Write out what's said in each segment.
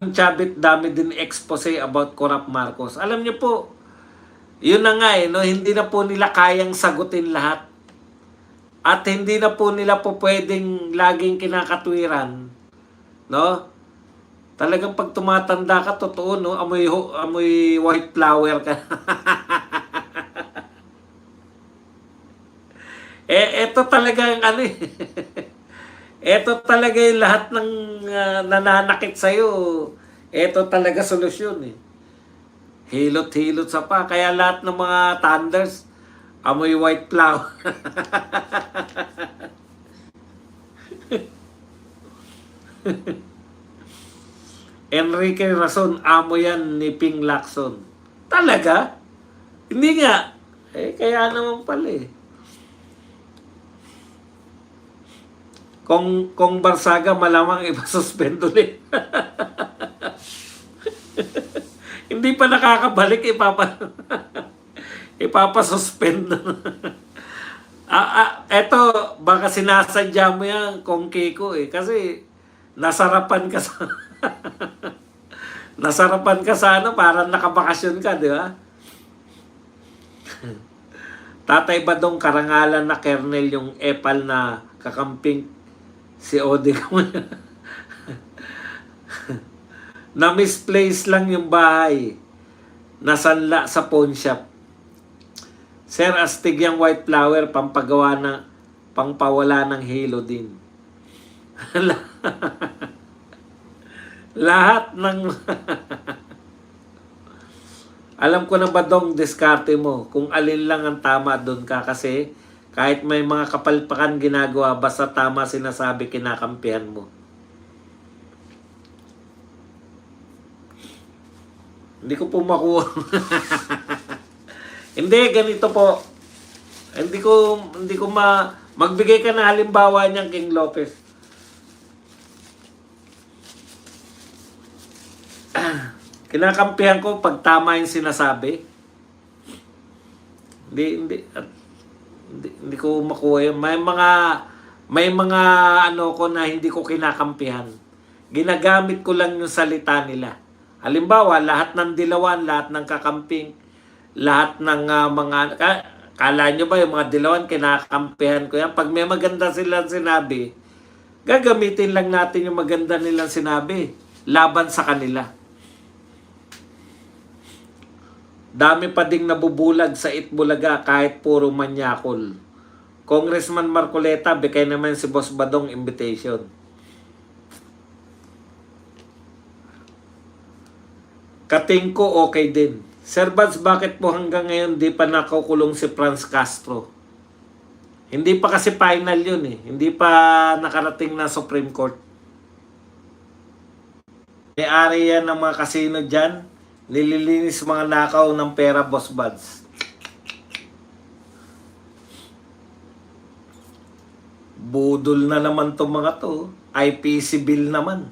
Chabit, dami din expose about corrupt Marcos. Alam niyo po, yun na nga no, hindi na po nila kayang sagutin lahat. At hindi na po nila po pwedeng laging kinakatwiran, no? Talagang pag tumatanda ka, totoo, no? Amoy white flower ka. Eto talaga ang ano eh. Eto talaga yung lahat ng nananakit sa'yo. Eto talaga solusyon eh. Hilot-hilot sa pa. Kaya lahat ng mga thunders, amoy white flower. Enrique Rason, amo yan ni Ping Lacson. Talaga? Hindi nga. Kaya naman pala eh. Kung Barsaga, malamang ipasuspend ulit. Hindi pa nakakabalik, ipapasuspend. Eto, baka sinasadya mo yan kung Kiko eh. Kasi nasarapan ka sa nasarapan ka sa ano, parang nakabakasyon ka, di ba? Tatay Badong, karangalan na kernel yung epal na kakamping si Ode. Na misplace lang yung bahay. Nasanla sa pawn shop. Sir, astig yung white flower, pampagawa na, pangpawala ng halo din. Lahat ng alam ko na Badong, diskarte mo. Kung alin lang ang tama, doon ka. Kasi kahit may mga kapalpakan ginagawa, basta tama sinasabi, kinakampihan mo. Hindi ko po makuha. Hindi, ganito po. Hindi ko magbigay ka na halimbawa niyan, King Lopez. Kinakampihan ko pag tama yung sinasabi. Hindi ko makuha yun. May mga ano ko na hindi ko kinakampihan. Ginagamit ko lang yung salita nila. Halimbawa, lahat ng dilawan, lahat ng kakamping, lahat ng kala nyo ba yung mga dilawan, kinakampihan ko yan. Pag may maganda silang sinabi, gagamitin lang natin yung maganda nilang sinabi laban sa kanila. Dami pa ding nabubulag sa Itbulaga kahit puro manyakol. Congressman Marcoleta, bigay naman si Boss Badong invitation. Kating ko okay din. Sir Bads, bakit po hanggang ngayon di pa nakukulong si Franz Castro? Hindi pa kasi final yun eh. Hindi pa nakarating na Supreme Court. May-ari yan ng mga kasino dyan. Nililinis mga nakaw ng pera, Boss Bads. Budol na naman itong mga to. IPC bill naman.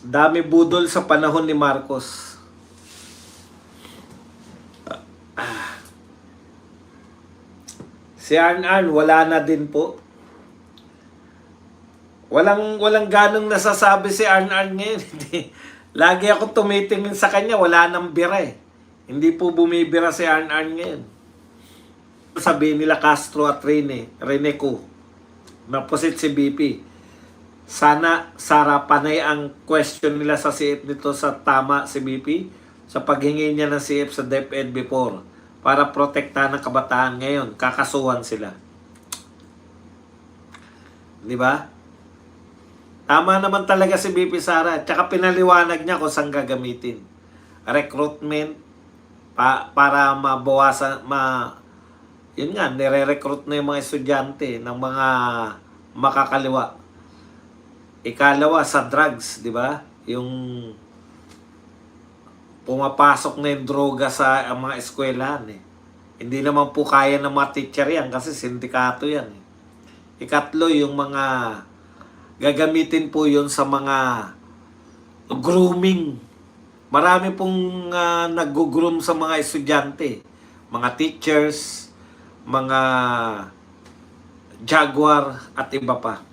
Dami budol sa panahon ni Marcos. Si Arn, wala na din po. Walang ganong nasasabi si Arn ngayon. Lagi ako tumitingin sa kanya, wala nang bira eh. Hindi po bumibira si Arn ngayon. Sabihin nila Castro at Rene Cu. Napusit si BP. Sana, Sara, panay ang question nila sa CF nito sa tama si BP sa paghingi niya ng CF sa DepEd before para protektahan ng kabataan. Ngayon, kakasuhan sila. Di ba? Tama naman talaga si BP Sara. Tsaka pinaliwanag niya kung saan gagamitin. Recruitment para mabawasan, yun nga, nire-recruit na yung mga estudyante ng mga makakaliwa. Ikalawa, sa drugs, di ba? Yung pumapasok na yung droga sa mga eskwelahan eh. Hindi naman po kaya ng mga teacher yan kasi sindikato yan eh. Ikatlo, yung mga gagamitin po yun sa mga grooming. Marami pong nag-groom sa mga estudyante. Mga teachers, mga Jaguar at iba pa.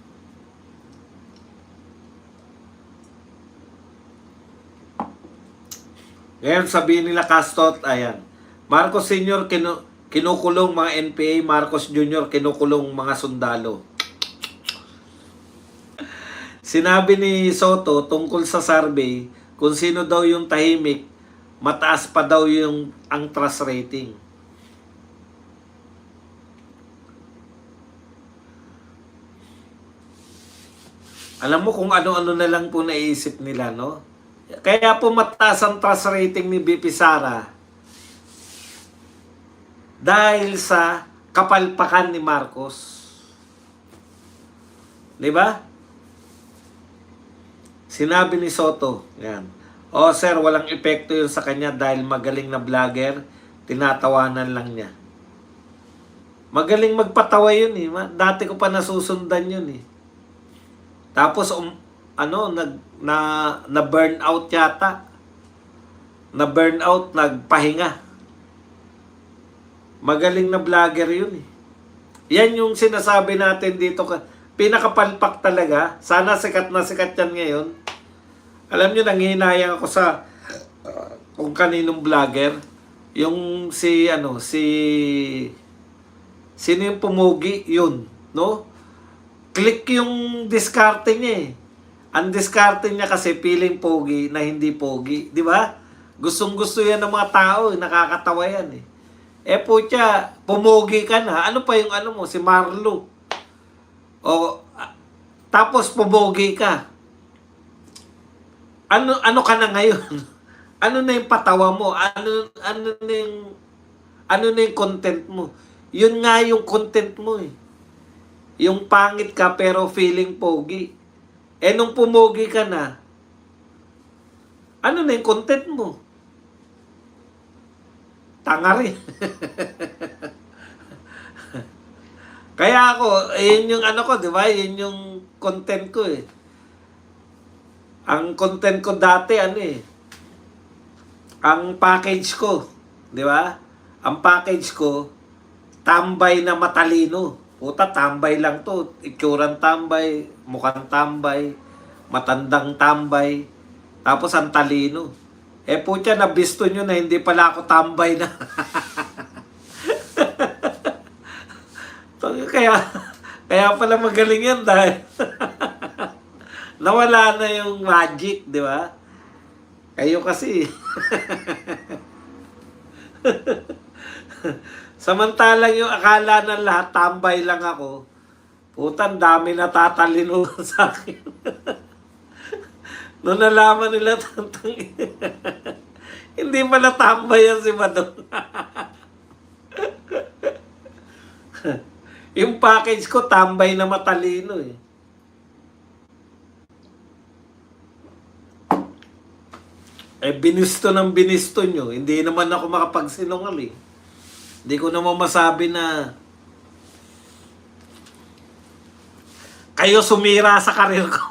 Ngayon sabihin nila Castot, ayan. Marcos Sr. Kinukulong mga NPA, Marcos Jr. kinukulong mga sundalo. Sinabi ni Soto tungkol sa survey, kung sino daw yung tahimik, mataas pa daw yung ang trust rating. Alam mo kung ano-ano na lang po naisip nila, no? Kaya po mataas ang trust rating ni BP Sara dahil sa kapalpakan ni Marcos. Di ba? Sinabi ni Soto, yan. Oh sir, walang epekto yun sa kanya dahil magaling na vlogger, tinatawanan lang niya. Magaling magpatawa yun eh. Dati ko pa nasusundan yun eh. Tapos na burn out yata. Na burn out, nagpahinga. Magaling na vlogger yun eh. Yan yung sinasabi natin dito. Pinakapalpak talaga. Sana sikat na sikat yan ngayon. Alam nyo, nanghihinayang ako sa kung kaninong vlogger. Yung sino yung pumugi, yun, no? Click yung diskarte niya eh. Ang diskarte niya kasi piling pogi na hindi pogi, di ba? Gustong-gusto yan ng mga tao, nakakatawa yan eh. Putya, pumugi ka na. Ano pa yung mo, si Marlo? Tapos pumugi ka. Ano ka na ngayon? Ano na yung patawa mo? Ano na yung content mo? Yun nga yung content mo eh. Yung pangit ka pero feeling pogi. Nung pumogi ka na, ano na yung content mo? Tanga rin. Kaya ako, yun yung ko, di ba? Yun yung content ko eh. Ang content ko dati, ang package ko, di ba? Ang package ko, tambay na matalino. Puta, tambay lang to. Itsurang tambay, mukhang tambay, matandang tambay, tapos ang talino. Putya, nabisto nyo na hindi pala ako tambay na. Kaya pala magaling yan dahil nawala na yung magic, di ba? Kayo kasi. Samantalang yung akala ng lahat, tambay lang ako. Putan, dami na tatalino sa akin. Noong nalaman nila, hindi pala tambay yan si Madong. Yung package ko, tambay na matalino eh. Binisto ng binisto nyo. Hindi naman ako makapagsinungaling. Hindi ko naman masabi na kayo sumira sa karir ko.